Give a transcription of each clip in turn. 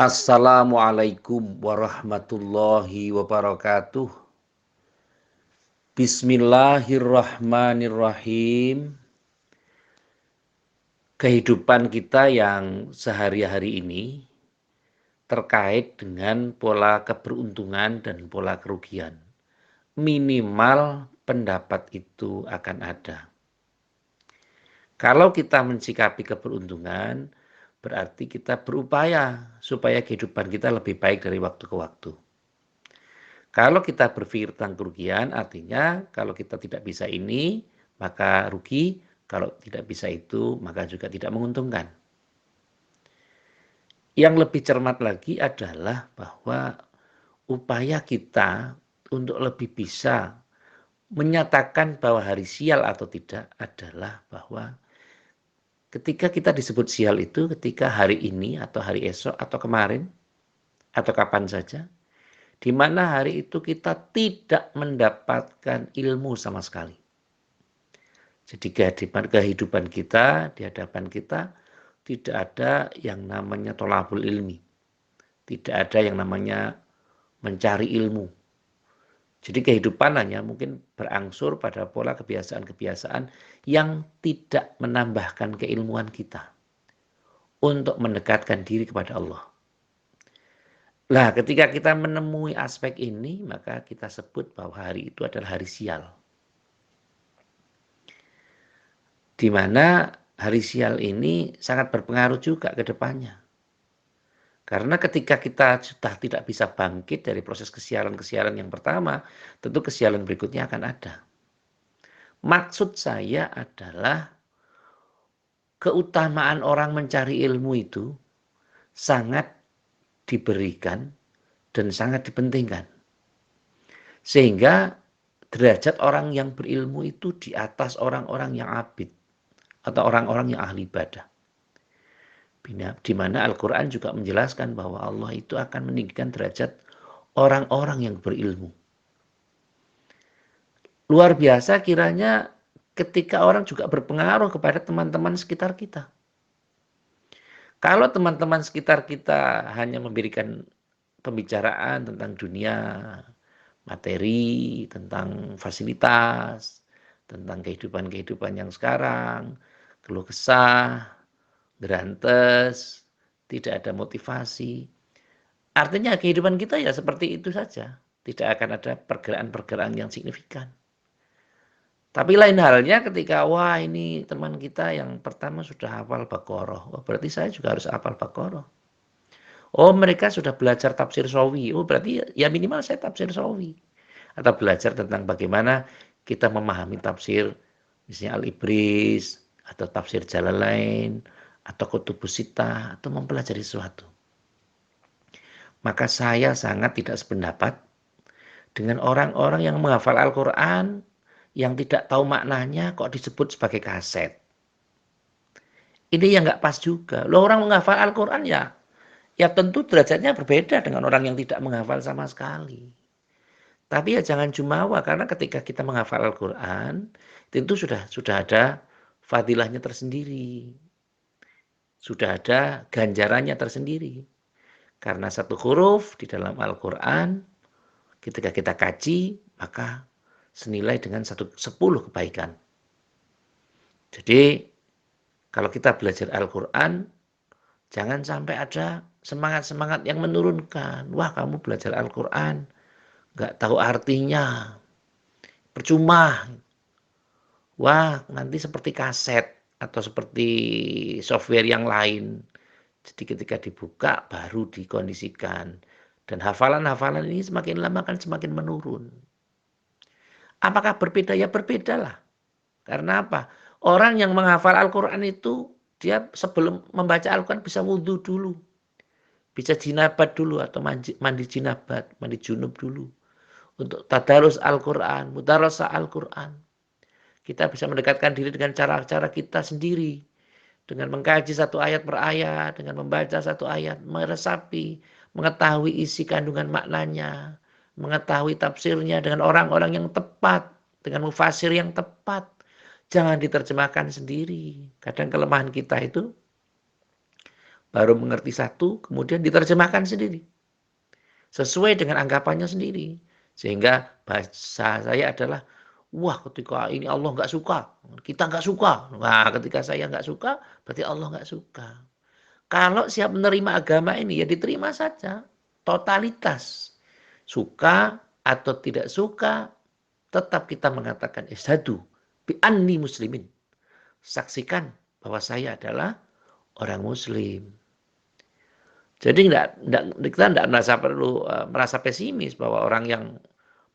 Assalamualaikum warahmatullahi wabarakatuh. Bismillahirrahmanirrahim. Kehidupan kita yang sehari-hari ini terkait dengan pola keberuntungan dan pola kerugian. Minimal pendapat itu akan ada. Kalau kita mensikapi keberuntungan, berarti kita berupaya supaya kehidupan kita lebih baik dari waktu ke waktu. Kalau kita berpikir tentang kerugian, artinya kalau kita tidak bisa ini, maka rugi. Kalau tidak bisa itu, maka juga tidak menguntungkan. Yang lebih cermat lagi adalah bahwa upaya kita untuk lebih bisa menyatakan bahwa hari sial atau tidak adalah bahwa ketika kita disebut sial itu ketika hari ini atau hari esok atau kemarin atau kapan saja, di mana hari itu kita tidak mendapatkan ilmu sama sekali. Jadi kehidupan kita, di hadapan kita, tidak ada yang namanya tholabul ilmi. Tidak ada yang namanya mencari ilmu. Jadi kehidupan hanya mungkin berangsur pada pola kebiasaan-kebiasaan yang tidak menambahkan keilmuan kita untuk mendekatkan diri kepada Allah. Nah, ketika kita menemui aspek ini, maka kita sebut bahwa hari itu adalah hari sial. Di mana hari sial ini sangat berpengaruh juga ke depannya. Karena ketika kita sudah tidak bisa bangkit dari proses kesialan-kesialan yang pertama, tentu kesialan berikutnya akan ada. Maksud saya adalah keutamaan orang mencari ilmu itu sangat diberikan dan sangat dipentingkan. Sehingga derajat orang yang berilmu itu di atas orang-orang yang abid atau orang-orang yang ahli ibadah. Di mana Al-Quran juga menjelaskan bahwa Allah itu akan meninggikan derajat orang-orang yang berilmu. Luar biasa kiranya ketika orang juga berpengaruh kepada teman-teman sekitar kita. Kalau teman-teman sekitar kita hanya memberikan pembicaraan tentang dunia, materi, tentang fasilitas, tentang kehidupan-kehidupan yang sekarang, keluh kesah, grantes, tidak ada motivasi. Artinya kehidupan kita ya seperti itu saja. Tidak akan ada pergerakan-pergerakan yang signifikan. Tapi lain halnya ketika, wah ini teman kita yang pertama sudah hafal Baqarah. Oh, berarti saya juga harus hafal Baqarah. Oh, mereka sudah belajar tafsir Sawi. Oh, berarti ya minimal saya tafsir Sawi. Atau belajar tentang bagaimana kita memahami tafsir misalnya Al-Ibris atau tafsir Jalalain atau Kutubus Sittah atau mempelajari sesuatu. Maka saya sangat tidak sependapat dengan orang-orang yang menghafal Al-Quran yang tidak tahu maknanya kok disebut sebagai kaset. Ini yang nggak pas juga. Loh, orang menghafal Al-Quran ya tentu derajatnya berbeda dengan orang yang tidak menghafal sama sekali. Tapi ya jangan jumawa, karena ketika kita menghafal Al-Quran, tentu sudah ada fadilahnya tersendiri. Sudah ada ganjarannya tersendiri. Karena satu huruf di dalam Al-Quran, ketika kita kaji, maka senilai dengan 10 kebaikan. Jadi, kalau kita belajar Al-Quran, jangan sampai ada semangat-semangat yang menurunkan. Wah, kamu belajar Al-Quran, nggak tahu artinya, percuma. Wah, nanti seperti kaset atau seperti software yang lain. Jadi ketika dibuka baru dikondisikan. Dan hafalan-hafalan ini semakin lama kan semakin menurun. Apakah berbeda? Ya berbeda lah. Karena apa? Orang yang menghafal Al-Quran itu dia sebelum membaca Al-Quran bisa wudhu dulu. Bisa jinabat dulu atau mandi jinabat, mandi junub dulu. Untuk tadarus Al-Quran, mudarasah Al-Quran. Kita bisa mendekatkan diri dengan cara-cara kita sendiri. Dengan mengkaji satu ayat per ayat, dengan membaca satu ayat, meresapi, mengetahui isi kandungan maknanya, mengetahui tafsirnya dengan orang-orang yang tepat, dengan mufasir yang tepat. Jangan diterjemahkan sendiri. Kadang kelemahan kita itu baru mengerti satu, kemudian diterjemahkan sendiri. Sesuai dengan anggapannya sendiri. Sehingga bahasa saya adalah, wah ketika ini Allah nggak suka, kita nggak suka. Nah ketika saya nggak suka, berarti Allah nggak suka. Kalau siap menerima agama ini, ya diterima saja. Totalitas. Suka atau tidak suka, tetap kita mengatakan, isyhadu bi anni muslimin. Saksikan bahwa saya adalah orang muslim. Jadi kita tidak merasa pesimis bahwa orang yang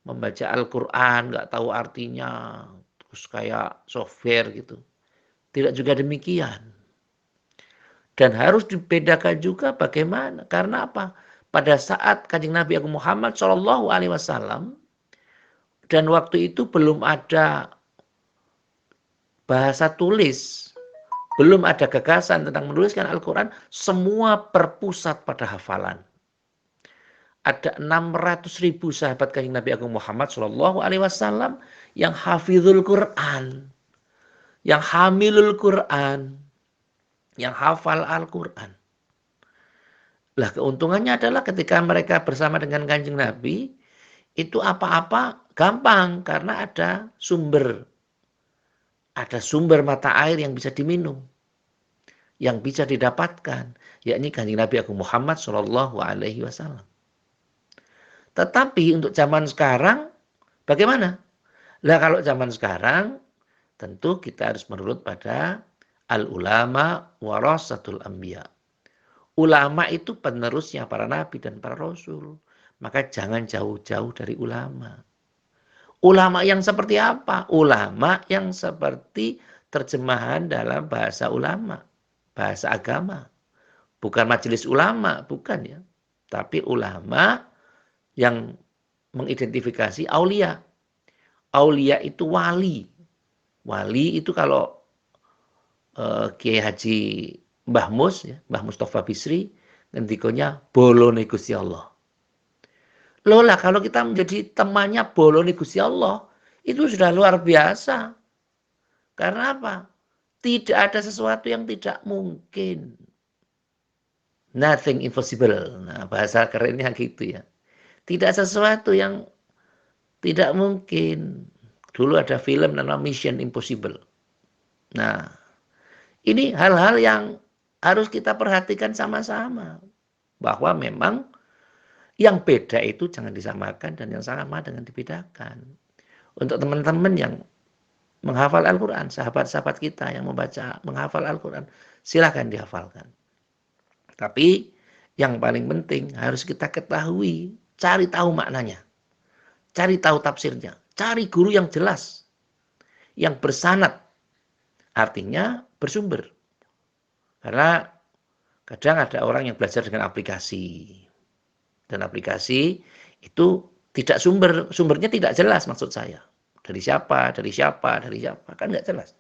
membaca Al-Quran nggak tahu artinya, terus kayak software gitu. Tidak juga demikian. Dan harus dibedakan juga bagaimana. Karena apa? Pada saat Kanjeng Nabi Agung Muhammad SAW, dan waktu itu belum ada bahasa tulis, belum ada gagasan tentang menuliskan Al-Quran, semua berpusat pada hafalan. Ada 600.000 sahabat Kanjeng Nabi Agung Muhammad SAW yang hafizul Quran, yang hamilul Quran, yang hafal Al-Quran. Lah keuntungannya adalah ketika mereka bersama dengan Kanjeng Nabi, itu apa-apa gampang karena ada sumber mata air yang bisa diminum, yang bisa didapatkan, yakni Kanjeng Nabi Agung Muhammad SAW. Tetapi untuk zaman sekarang, bagaimana? Lah kalau zaman sekarang, tentu kita harus menurut pada al-ulama warasatul anbiya. Ulama itu penerusnya para nabi dan para rasul. Maka jangan jauh-jauh dari ulama. Ulama yang seperti apa? Ulama yang seperti terjemahan dalam bahasa ulama, bahasa agama. Bukan majelis ulama, bukan ya. Tapi ulama yang mengidentifikasi aulia. Aulia itu wali. Wali itu kalau Kiai Haji Mbah Mus, ya, Mbah Mustafa Bisri, ngendikonya bolone Gusti Allah. Loh kalau kita menjadi temannya bolone Gusti Allah, itu sudah luar biasa. Karena apa? Tidak ada sesuatu yang tidak mungkin. Nothing impossible. Nah, bahasa kerennya gitu ya. Tidak sesuatu yang tidak mungkin. Dulu ada film namanya Mission Impossible. Nah, ini hal-hal yang harus kita perhatikan sama-sama. Bahwa memang yang beda itu jangan disamakan dan yang sama dengan dibedakan. Untuk teman-teman yang menghafal Al-Quran, sahabat-sahabat kita yang menghafal Al-Quran, silahkan dihafalkan. Tapi yang paling penting harus kita ketahui, cari tahu maknanya, cari tahu tafsirnya, cari guru yang jelas, yang bersanad, artinya bersumber. Karena kadang ada orang yang belajar dengan aplikasi, dan aplikasi itu tidak sumbernya tidak jelas maksud saya. Dari siapa, kan nggak jelas.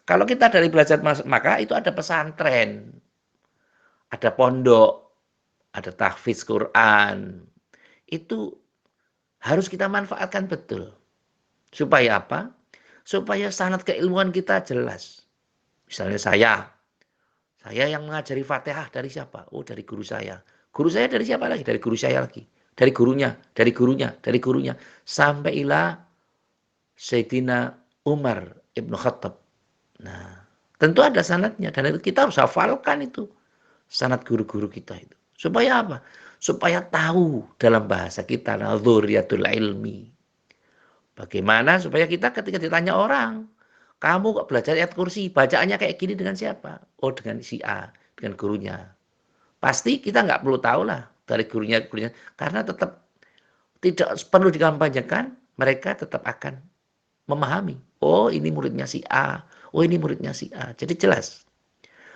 Kalau kita dari belajar maka itu ada pesantren, ada pondok, ada tahfiz Quran. Itu harus kita manfaatkan betul. Supaya apa? Supaya sanad keilmuan kita jelas. Misalnya saya yang mengajari Fatihah dari siapa? Oh, dari guru saya. Guru saya dari siapa lagi? Dari guru saya lagi. Dari gurunya. Sampai ila Sayyidina Umar Ibn Khattab. Nah, tentu ada sanadnya. Dan itu kita harus hafalkan itu. Sanad guru-guru kita itu. Supaya apa? Supaya tahu dalam bahasa kita. Dzurriyatul ilmi. Bagaimana supaya kita ketika ditanya orang, kamu kok belajar ayat kursi, bacaannya kayak gini dengan siapa? Oh, dengan si A, dengan gurunya. Pasti kita nggak perlu tahu lah dari gurunya. Karena tetap tidak perlu dikampanyekan, mereka tetap akan memahami. Oh, ini muridnya si A. Oh, ini muridnya si A. Jadi jelas.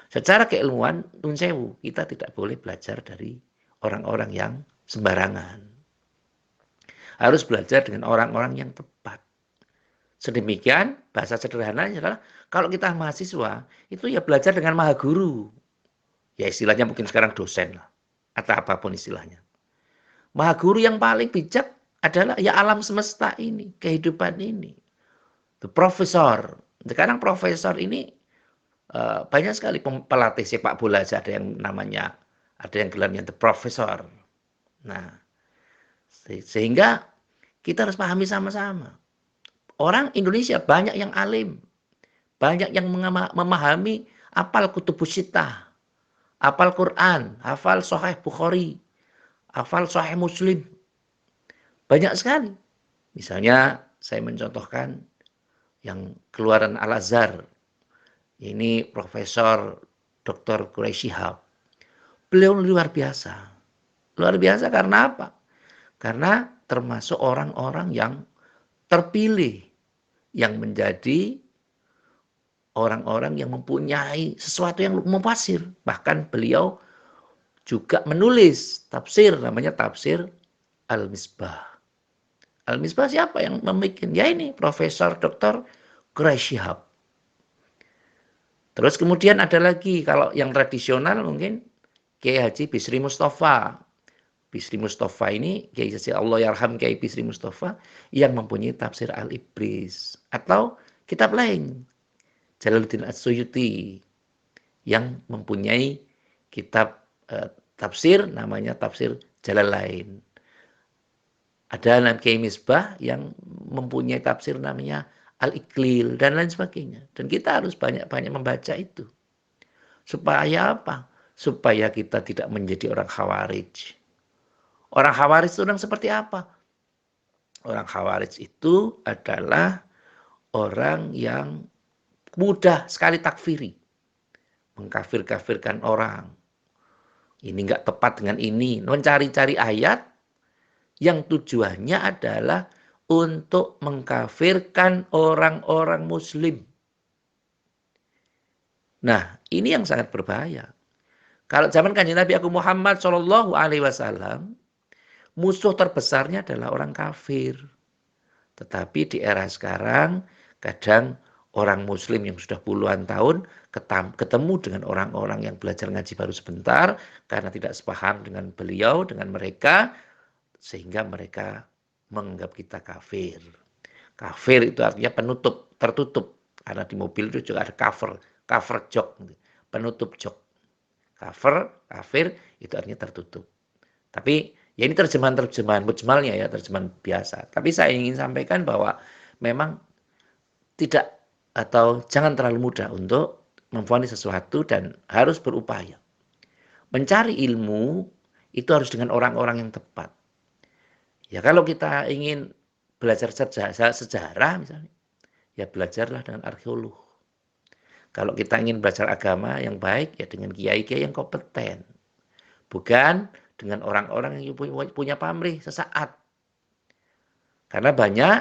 Secara keilmuan, nun sewu, kita tidak boleh belajar dari orang-orang yang sembarangan. Harus belajar dengan orang-orang yang tepat. Sedemikian, bahasa sederhananya adalah kalau kita mahasiswa, itu ya belajar dengan maha guru. Ya istilahnya mungkin sekarang dosen lah, atau apapun istilahnya. Maha guru yang paling bijak adalah ya alam semesta ini, kehidupan ini. The profesor. Sekarang profesor ini Banyak sekali pelatih sepak bola aja ada yang namanya, ada yang gelarnya The Professor. Nah, sehingga kita harus pahami sama-sama. Orang Indonesia banyak yang alim, banyak yang memahami apal kutubus sittah, hafal Quran, hafal Sahih Bukhari, hafal Sahih Muslim. Banyak sekali. Misalnya saya mencontohkan yang keluaran Al-Azhar. Ini Profesor Dr. Quraisy Shihab. Beliau luar biasa. Luar biasa karena apa? Karena termasuk orang-orang yang terpilih yang menjadi orang-orang yang mempunyai sesuatu yang mufasir. Bahkan beliau juga menulis tafsir, namanya tafsir Al-Misbah. Al-Misbah siapa yang membuat? Ya ini Profesor Dr. Quraisy Shihab. Terus kemudian ada lagi, kalau yang tradisional mungkin Kiai Haji Bisri Mustafa. Bisri Mustafa ini, Kiai Haji Allah Yarham Kiai Bisri Mustafa, yang mempunyai tafsir Al-Ibris. Atau kitab lain, Jalaluddin As-Suyuti, yang mempunyai kitab tafsir, namanya tafsir Jalalain. Ada Kiai Misbah yang mempunyai tafsir namanya Al-Iqlil dan lain sebagainya. Dan kita harus banyak-banyak membaca itu. Supaya apa? Supaya kita tidak menjadi orang khawarij. Orang khawarij itu orang seperti apa? Orang khawarij itu adalah orang yang mudah sekali takfiri. Mengkafir-kafirkan orang. Ini enggak tepat dengan ini. Mencari-cari ayat yang tujuannya adalah untuk mengkafirkan orang-orang muslim. Nah, ini yang sangat berbahaya. Kalau zaman Kanjeng Nabi Agung Muhammad Shallallahu Alaihi Wasallam, musuh terbesarnya adalah orang kafir. Tetapi di era sekarang, kadang orang muslim yang sudah puluhan tahun ketemu dengan orang-orang yang belajar ngaji baru sebentar, karena tidak sepaham dengan beliau, dengan mereka, sehingga mereka menganggap kita kafir. Kafir itu artinya penutup, tertutup. Karena di mobil itu juga ada cover jok, penutup jok. Kafir itu artinya tertutup. Tapi ya ini terjemahan mujmalnya ya, terjemahan biasa. Tapi saya ingin sampaikan bahwa memang tidak atau jangan terlalu mudah untuk memvonis sesuatu dan harus berupaya. Mencari ilmu itu harus dengan orang-orang yang tepat. Ya kalau kita ingin belajar sejarah misalnya, ya belajarlah dengan arkeolog. Kalau kita ingin belajar agama yang baik, ya dengan kiai-kiai yang kompeten. Bukan dengan orang-orang yang punya pamrih sesaat. Karena banyak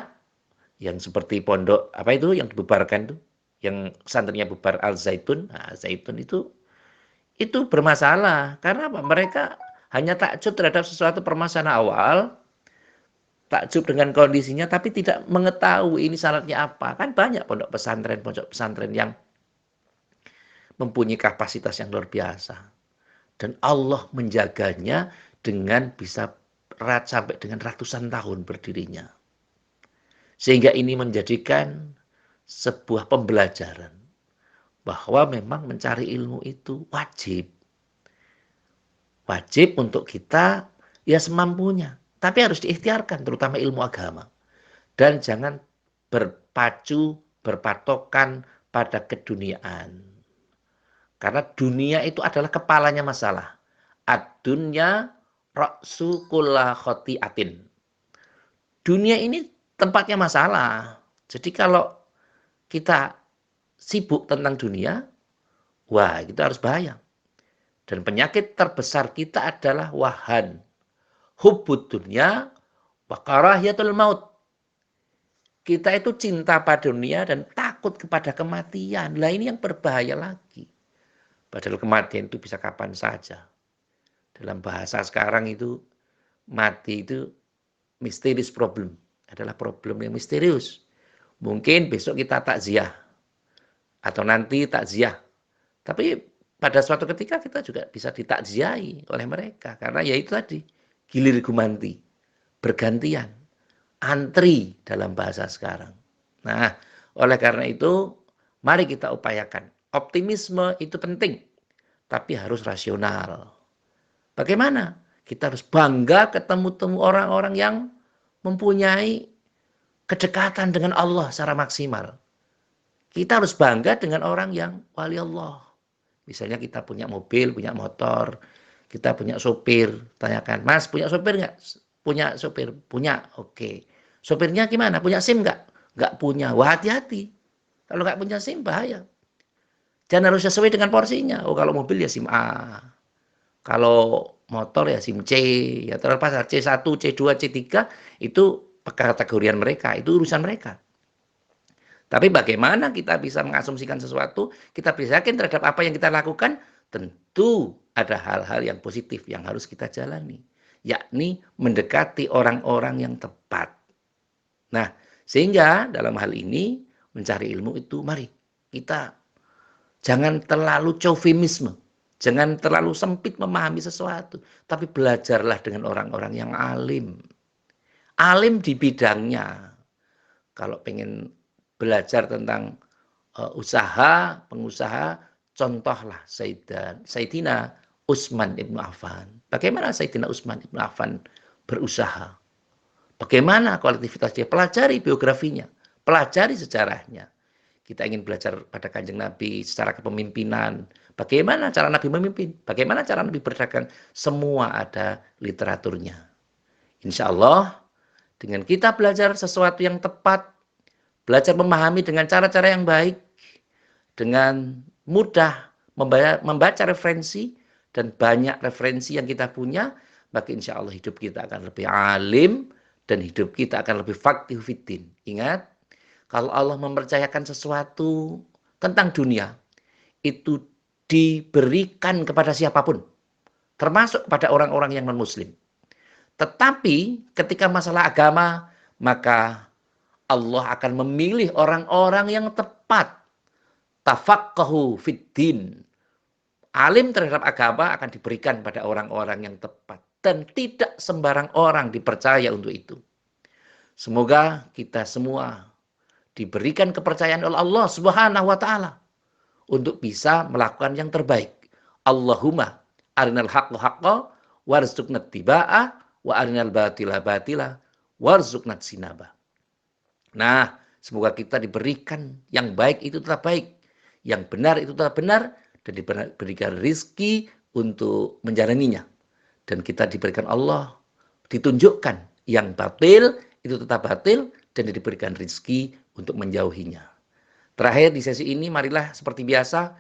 yang seperti pondok, apa itu yang dibubarkan itu, yang santrinya bubar Al-Zaitun. Nah, Zaitun itu bermasalah. Karena apa? Mereka hanya takjub terhadap sesuatu permasalahan awal, takjub dengan kondisinya, tapi tidak mengetahui ini syaratnya apa. Kan banyak pondok pesantren yang mempunyai kapasitas yang luar biasa. Dan Allah menjaganya dengan bisa sampai dengan ratusan tahun berdirinya. Sehingga ini menjadikan sebuah pembelajaran bahwa memang mencari ilmu itu wajib. Wajib untuk kita ya semampunya. Tapi harus diikhtiarkan, terutama ilmu agama. Dan jangan berpatokan pada keduniaan. Karena dunia itu adalah kepalanya masalah. Ad-dunya ra'su kulla khoti'atin. Dunia ini tempatnya masalah. Jadi kalau kita sibuk tentang dunia, wah kita harus bahaya. Dan penyakit terbesar kita adalah wahan. Hubbud dunya wa karahiyatul maut. Kita itu cinta pada dunia dan takut kepada kematian. Lah ini yang berbahaya lagi. Padahal kematian itu bisa kapan saja. Dalam bahasa sekarang itu, mati itu misterius problem. Adalah problem yang misterius. Mungkin besok kita takziah. Atau nanti takziah. Tapi pada suatu ketika kita juga bisa ditakziahi oleh mereka. Karena ya itu tadi, gilir gumanti. Bergantian. Antri dalam bahasa sekarang. Nah, oleh karena itu, mari kita upayakan Optimisme itu penting, tapi harus rasional. Bagaimana? Kita harus bangga ketemu orang-orang yang mempunyai kedekatan dengan Allah secara maksimal. Kita harus bangga dengan orang yang wali Allah. Misalnya kita punya mobil, punya motor, kita punya sopir. Tanyakan, Mas punya sopir nggak? Punya sopir? Punya, oke. Sopirnya gimana? Punya SIM nggak? Nggak punya. Wah, hati-hati. Kalau nggak punya SIM, bahaya. Dan harus sesuai dengan porsinya. Oh, kalau mobil ya SIM A. Kalau motor ya SIM C. Ya terlepas C1, C2, C3 itu kategorian mereka. Itu urusan mereka. Tapi bagaimana kita bisa mengasumsikan sesuatu, kita bisa yakin terhadap apa yang kita lakukan, tentu ada hal-hal yang positif yang harus kita jalani. Yakni mendekati orang-orang yang tepat. Nah, sehingga dalam hal ini mencari ilmu itu, mari kita jangan terlalu chauvinisme. Jangan terlalu sempit memahami sesuatu. Tapi belajarlah dengan orang-orang yang alim. Alim di bidangnya. Kalau pengen belajar tentang usaha, pengusaha, contohlah Sayyidina Utsman ibnu Affan. Bagaimana Sayyidina Utsman ibnu Affan berusaha? Bagaimana kualitas dia? Pelajari biografinya, pelajari sejarahnya. Kita ingin belajar pada Kanjeng Nabi secara kepemimpinan. Bagaimana cara Nabi memimpin? Bagaimana cara Nabi berdagang? Semua ada literaturnya. Insya Allah, dengan kita belajar sesuatu yang tepat, belajar memahami dengan cara-cara yang baik, dengan mudah membaca referensi, dan banyak referensi yang kita punya, maka insya Allah hidup kita akan lebih alim, dan hidup kita akan lebih faqih fiddin. Ingat, kalau Allah mempercayakan sesuatu tentang dunia, itu diberikan kepada siapapun, termasuk kepada orang-orang yang non-muslim. Tetapi ketika masalah agama, maka Allah akan memilih orang-orang yang tepat. Tafaqahu fiddin. Alim terhadap agama akan diberikan pada orang-orang yang tepat. Dan tidak sembarang orang dipercaya untuk itu. Semoga kita semua diberikan kepercayaan oleh Allah Subhanahu wa ta'ala untuk bisa melakukan yang terbaik. Allahumma arinal haqqo haqqo warzuqna tibaa wa arinal batila batila warzuqna sinaba. Nah, semoga kita diberikan yang baik itu tetap baik, yang benar itu tetap benar, dan diberikan rizki untuk menjalaninya. Dan kita diberikan Allah, ditunjukkan yang batil itu tetap batil, dan diberikan rizki untuk menjauhinya. Terakhir di sesi ini, marilah seperti biasa,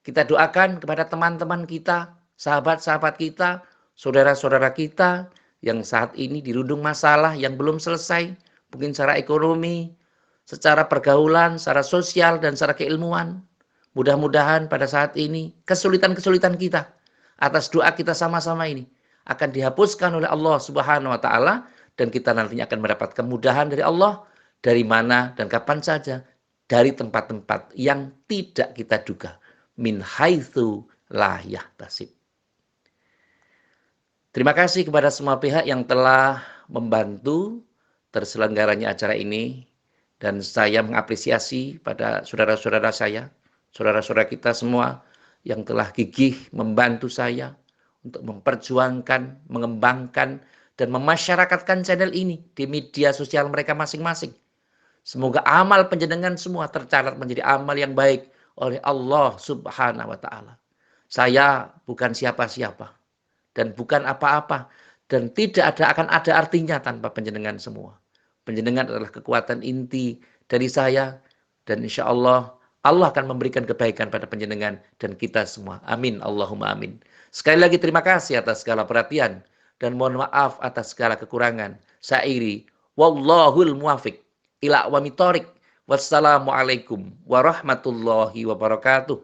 kita doakan kepada teman-teman kita, sahabat-sahabat kita, saudara-saudara kita, yang saat ini dirundung masalah yang belum selesai, mungkin secara ekonomi, secara pergaulan, secara sosial, dan secara keilmuan. Mudah-mudahan pada saat ini, kesulitan-kesulitan kita, atas doa kita sama-sama ini, akan dihapuskan oleh Allah Subhanahu wa ta'ala, dan kita nantinya akan mendapat kemudahan dari Allah, dari mana dan kapan saja, dari tempat-tempat yang tidak kita duga. Min haitsu la yahtasib. Terima kasih kepada semua pihak yang telah membantu terselenggaranya acara ini, dan saya mengapresiasi pada saudara-saudara saya, saudara-saudara kita semua yang telah gigih membantu saya untuk memperjuangkan, mengembangkan, dan memasyarakatkan channel ini di media sosial mereka masing-masing. Semoga amal panjenengan semua tercatat menjadi amal yang baik oleh Allah Subhanahu wa ta'ala. Saya bukan siapa-siapa dan bukan apa-apa, dan tidak akan ada artinya tanpa panjenengan semua. Panjenengan adalah kekuatan inti dari saya, dan insya Allah Allah akan memberikan kebaikan pada panjenengan dan kita semua. Amin, Allahumma amin. Sekali lagi terima kasih atas segala perhatian, dan mohon maaf atas segala kekurangan. Syairi, wallahul muwafiq ila aqwamit thoriq. Wassalamualaikum warahmatullahi wabarakatuh.